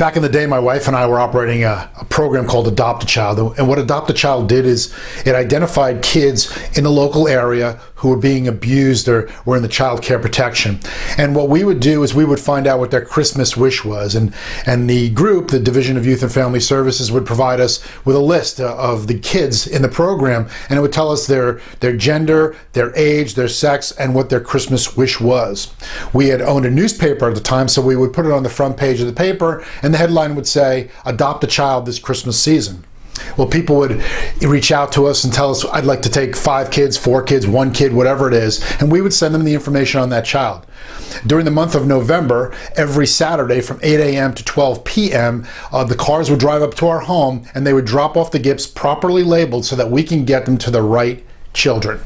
Back in the day, my wife and I were operating a program called Adopt a Child. And what Adopt a Child did is it identified kids in the local area who were being abused or were in the child care protection. And what we would do is we would find out what their Christmas wish was. And the group, the Division of Youth and Family Services, would provide us with a list of the kids in the program. And it would tell us their gender, their age, their sex, and what their Christmas wish was. We had owned a newspaper at the time, so we would put it on the front page of the paper, and the headline would say, "Adopt a child this Christmas season." Well, people would reach out to us and tell us, "I'd like to take 5 kids, 4 kids, 1 kid, whatever it is," and we would send them the information on that child. During the month of November, every Saturday from 8 a.m. to 12 p.m., the cars would drive up to our home and they would drop off the gifts properly labeled so that we can get them to the right children.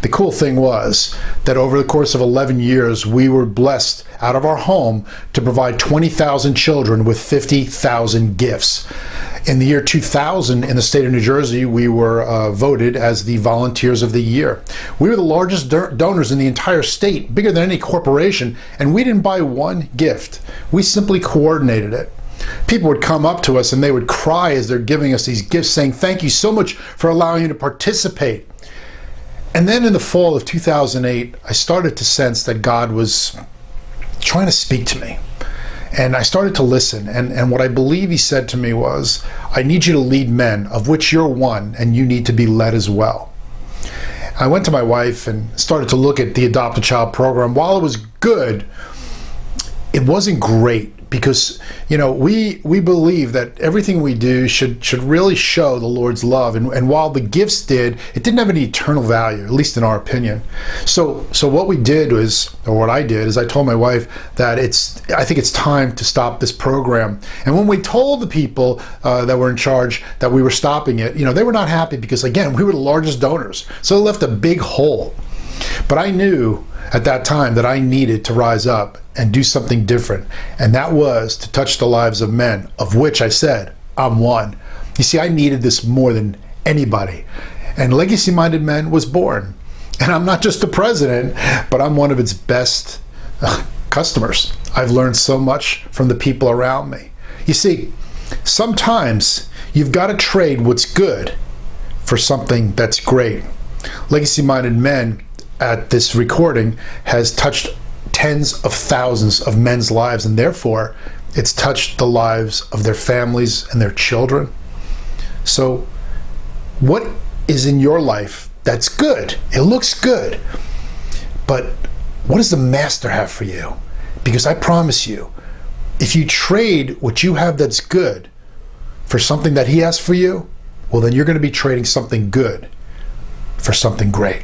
The cool thing was that over the course of 11 years, we were blessed out of our home to provide 20,000 children with 50,000 gifts. In the year 2000, in the state of New Jersey, we were voted as the Volunteers of the Year. We were the largest donors in the entire state, bigger than any corporation, and we didn't buy one gift. We simply coordinated it. People would come up to us and they would cry as they're giving us these gifts, saying, "Thank you so much for allowing me to participate." And then in the fall of 2008, I started to sense that God was trying to speak to me. And I started to listen. And what I believe he said to me was, "I need you to lead men, of which you're one, and you need to be led as well." I went to my wife and started to look at the Adopt a Child program. While it was good, it wasn't great. Because, we believe that everything we do should really show the Lord's love. And while the gifts did, it didn't have any eternal value, at least in our opinion. So what we did was, or what I did, is I told my wife that I think it's time to stop this program. And when we told the people that were in charge that we were stopping it, they were not happy because, again, we were the largest donors. So it left a big hole. But I knew at that time that I needed to rise up and do something different. And that was to touch the lives of men, of which I said, I'm one. You see, I needed this more than anybody. And Legacy Minded Men was born. And I'm not just the president, but I'm one of its best customers. I've learned so much from the people around me. You see, sometimes you've got to trade what's good for something that's great. Legacy Minded Men at this recording has touched tens of thousands of men's lives, and therefore it's touched the lives of their families and their children. So what is in your life that's good? It looks good, but what does the master have for you? Because I promise you, if you trade what you have that's good for something that he has for you, well, then you're going to be trading something good for something great.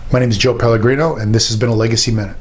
My name is Joe Pellegrino, and this has been a Legacy Minute.